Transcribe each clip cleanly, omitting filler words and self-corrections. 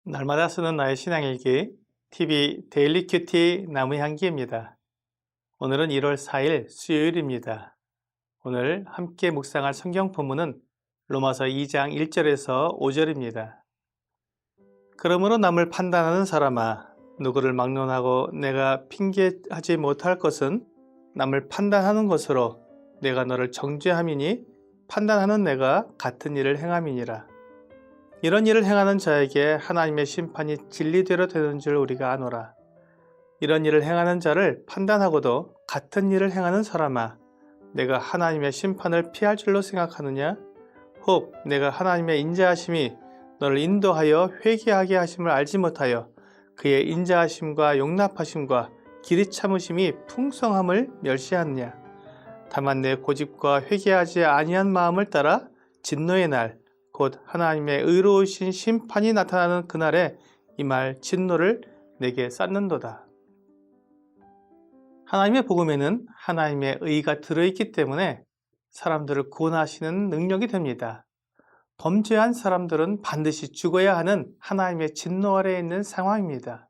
날마다 쓰는 나의 신앙일기 TV 데일리 큐티 나무 향기입니다. 오늘은 1월 4일 수요일입니다. 오늘 함께 묵상할 성경 본문은 로마서 2장 1절에서 5절입니다. 그러므로 남을 판단하는 사람아, 누구를 막론하고 내가 핑계하지 못할 것은 남을 판단하는 것으로 내가 너를 정죄함이니 판단하는 내가 같은 일을 행함이니라. 이런 일을 행하는 자에게 하나님의 심판이 진리대로 되는 줄 우리가 아노라. 이런 일을 행하는 자를 판단하고도 같은 일을 행하는 사람아, 내가 하나님의 심판을 피할 줄로 생각하느냐? 혹 내가 하나님의 인자하심이 너를 인도하여 회개하게 하심을 알지 못하여 그의 인자하심과 용납하심과 길이 참으심이 풍성함을 멸시하느냐? 다만 내 고집과 회개하지 아니한 마음을 따라 진노의 날 곧 하나님의 의로우신 심판이 나타나는 그날에 이 말 진노를 내게 쌓는도다. 하나님의 복음에는 하나님의 의가 들어있기 때문에 사람들을 구원하시는 능력이 됩니다. 범죄한 사람들은 반드시 죽어야 하는 하나님의 진노 아래에 있는 상황입니다.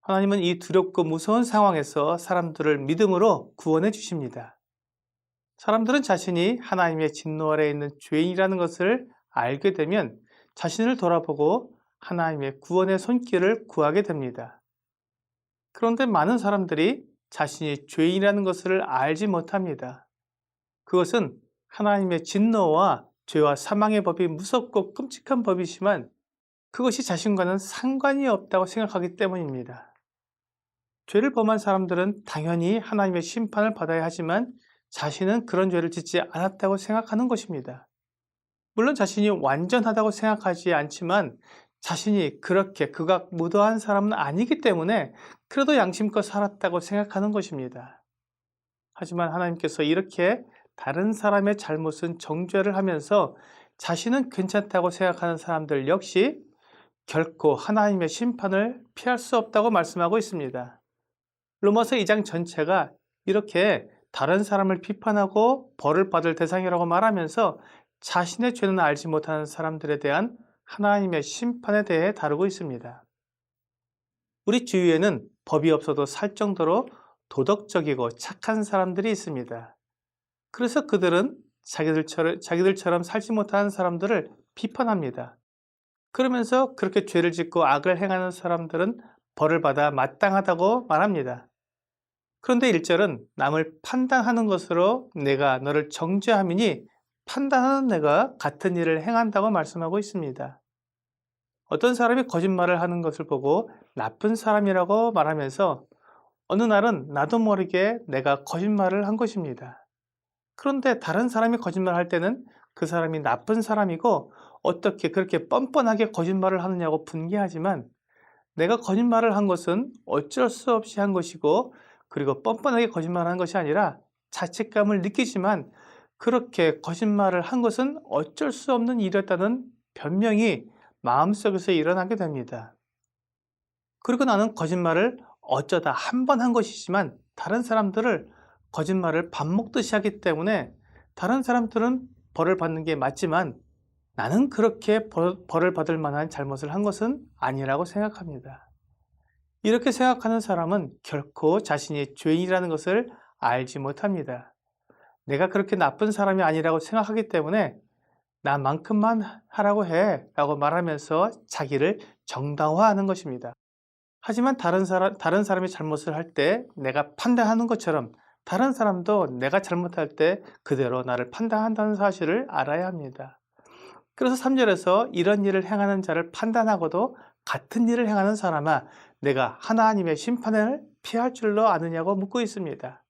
하나님은 이 두렵고 무서운 상황에서 사람들을 믿음으로 구원해 주십니다. 사람들은 자신이 하나님의 진노 아래에 있는 죄인이라는 것을 알게 되면 자신을 돌아보고 하나님의 구원의 손길을 구하게 됩니다. 그런데 많은 사람들이 자신이 죄인이라는 것을 알지 못합니다. 그것은 하나님의 진노와 죄와 사망의 법이 무섭고 끔찍한 법이지만 그것이 자신과는 상관이 없다고 생각하기 때문입니다. 죄를 범한 사람들은 당연히 하나님의 심판을 받아야 하지만 자신은 그런 죄를 짓지 않았다고 생각하는 것입니다. 물론 자신이 완전하다고 생각하지 않지만 자신이 그렇게 극악무도한 사람은 아니기 때문에 그래도 양심껏 살았다고 생각하는 것입니다. 하지만 하나님께서 이렇게 다른 사람의 잘못은 정죄를 하면서 자신은 괜찮다고 생각하는 사람들 역시 결코 하나님의 심판을 피할 수 없다고 말씀하고 있습니다. 로마서 2장 전체가 이렇게 다른 사람을 비판하고 벌을 받을 대상이라고 말하면서 자신의 죄는 알지 못하는 사람들에 대한 하나님의 심판에 대해 다루고 있습니다. 우리 주위에는 법이 없어도 살 정도로 도덕적이고 착한 사람들이 있습니다. 그래서 그들은 자기들처럼 살지 못하는 사람들을 비판합니다. 그러면서 그렇게 죄를 짓고 악을 행하는 사람들은 벌을 받아 마땅하다고 말합니다. 그런데 1절은 남을 판단하는 것으로 내가 너를 정죄함이니 판단하는 내가 같은 일을 행한다고 말씀하고 있습니다. 어떤 사람이 거짓말을 하는 것을 보고 나쁜 사람이라고 말하면서 어느 날은 나도 모르게 내가 거짓말을 한 것입니다. 그런데 다른 사람이 거짓말할 때는 그 사람이 나쁜 사람이고 어떻게 그렇게 뻔뻔하게 거짓말을 하느냐고 분개하지만 내가 거짓말을 한 것은 어쩔 수 없이 한 것이고 그리고 뻔뻔하게 거짓말한 것이 아니라 자책감을 느끼지만 그렇게 거짓말을 한 것은 어쩔 수 없는 일이었다는 변명이 마음속에서 일어나게 됩니다. 그리고 나는 거짓말을 어쩌다 한 번 한 것이지만 다른 사람들을 거짓말을 밥 먹듯이 하기 때문에 다른 사람들은 벌을 받는 게 맞지만 나는 그렇게 벌을 받을 만한 잘못을 한 것은 아니라고 생각합니다. 이렇게 생각하는 사람은 결코 자신이 죄인이라는 것을 알지 못합니다. 내가 그렇게 나쁜 사람이 아니라고 생각하기 때문에 나만큼만 하라고 해 라고 말하면서 자기를 정당화하는 것입니다. 하지만 다른 사람이 잘못을 할 때 내가 판단하는 것처럼 다른 사람도 내가 잘못할 때 그대로 나를 판단한다는 사실을 알아야 합니다. 그래서 3절에서 이런 일을 행하는 자를 판단하고도 같은 일을 행하는 사람아 내가 하나님의 심판을 피할 줄로 아느냐고 묻고 있습니다.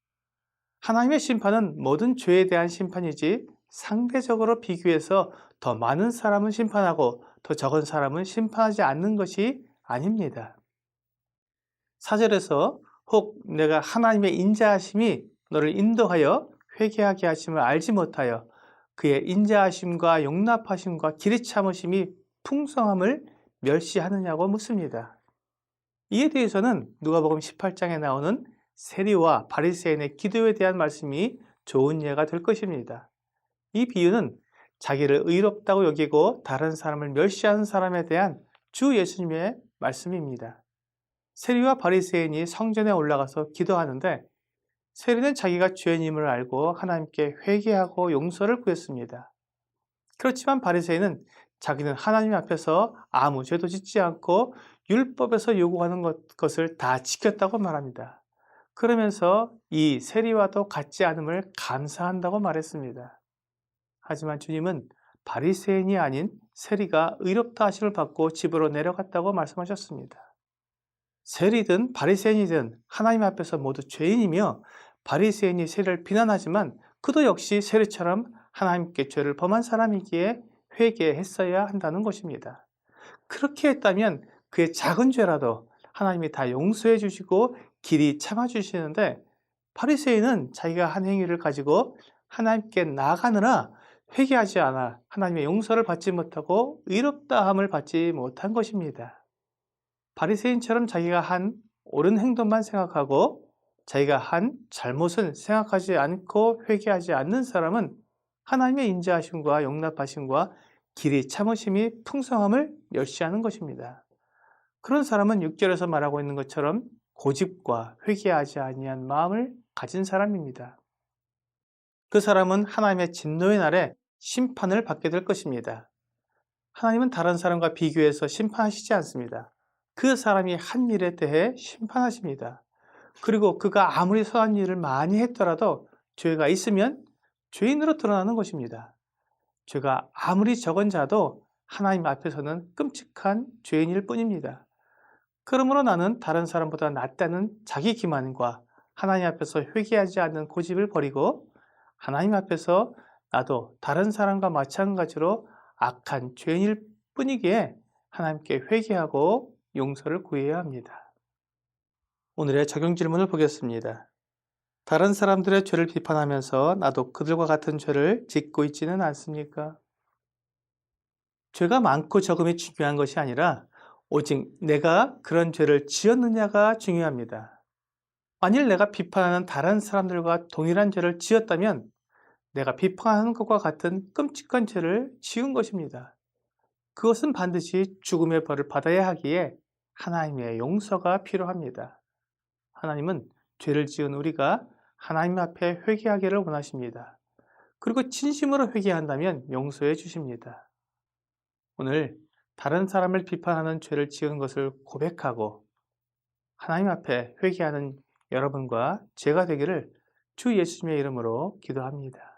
하나님의 심판은 모든 죄에 대한 심판이지 상대적으로 비교해서 더 많은 사람은 심판하고 더 적은 사람은 심판하지 않는 것이 아닙니다. 4절에서 혹 내가 하나님의 인자하심이 너를 인도하여 회개하게 하심을 알지 못하여 그의 인자하심과 용납하심과 길이 참으심이 풍성함을 멸시하느냐고 묻습니다. 이에 대해서는 누가복음 18장에 나오는 세리와 바리새인의 기도에 대한 말씀이 좋은 예가 될 것입니다. 이 비유는 자기를 의롭다고 여기고 다른 사람을 멸시하는 사람에 대한 주 예수님의 말씀입니다. 세리와 바리새인이 성전에 올라가서 기도하는데 세리는 자기가 죄인임을 알고 하나님께 회개하고 용서를 구했습니다. 그렇지만 바리새인은 자기는 하나님 앞에서 아무 죄도 짓지 않고 율법에서 요구하는 것을 다 지켰다고 말합니다. 그러면서 이 세리와도 같지 않음을 감사한다고 말했습니다. 하지만 주님은 바리새인이 아닌 세리가 의롭다 하심을 받고 집으로 내려갔다고 말씀하셨습니다. 세리든 바리새인이든 하나님 앞에서 모두 죄인이며 바리새인이 세리를 비난하지만 그도 역시 세리처럼 하나님께 죄를 범한 사람이기에 회개했어야 한다는 것입니다. 그렇게 했다면 그의 작은 죄라도 하나님이 다 용서해 주시고 길이 참아 주시는데 바리새인은 자기가 한 행위를 가지고 하나님께 나아가느라 회개하지 않아 하나님의 용서를 받지 못하고 의롭다함을 받지 못한 것입니다. 바리새인처럼 자기가 한 옳은 행동만 생각하고 자기가 한 잘못은 생각하지 않고 회개하지 않는 사람은 하나님의 인자하심과 용납하심과 길이 참으심이 풍성함을 멸시하는 것입니다. 그런 사람은 6절에서 말하고 있는 것처럼 고집과 회개하지 아니한 마음을 가진 사람입니다. 그 사람은 하나님의 진노의 날에 심판을 받게 될 것입니다. 하나님은 다른 사람과 비교해서 심판하시지 않습니다. 그 사람이 한 일에 대해 심판하십니다. 그리고 그가 아무리 선한 일을 많이 했더라도 죄가 있으면 죄인으로 드러나는 것입니다. 죄가 아무리 적은 자도 하나님 앞에서는 끔찍한 죄인일 뿐입니다. 그러므로 나는 다른 사람보다 낫다는 자기 기만과 하나님 앞에서 회개하지 않는 고집을 버리고 하나님 앞에서 나도 다른 사람과 마찬가지로 악한 죄인일 뿐이기에 하나님께 회개하고 용서를 구해야 합니다. 오늘의 적용 질문을 보겠습니다. 다른 사람들의 죄를 비판하면서 나도 그들과 같은 죄를 짓고 있지는 않습니까? 죄가 많고 적음이 중요한 것이 아니라 오직 내가 그런 죄를 지었느냐가 중요합니다. 만일 내가 비판하는 다른 사람들과 동일한 죄를 지었다면 내가 비판하는 것과 같은 끔찍한 죄를 지은 것입니다. 그것은 반드시 죽음의 벌을 받아야 하기에 하나님의 용서가 필요합니다. 하나님은 죄를 지은 우리가 하나님 앞에 회개하기를 원하십니다. 그리고 진심으로 회개한다면 용서해 주십니다. 오늘 다른 사람을 비판하는 죄를 지은 것을 고백하고 하나님 앞에 회개하는 여러분과 제가 되기를 주 예수님의 이름으로 기도합니다.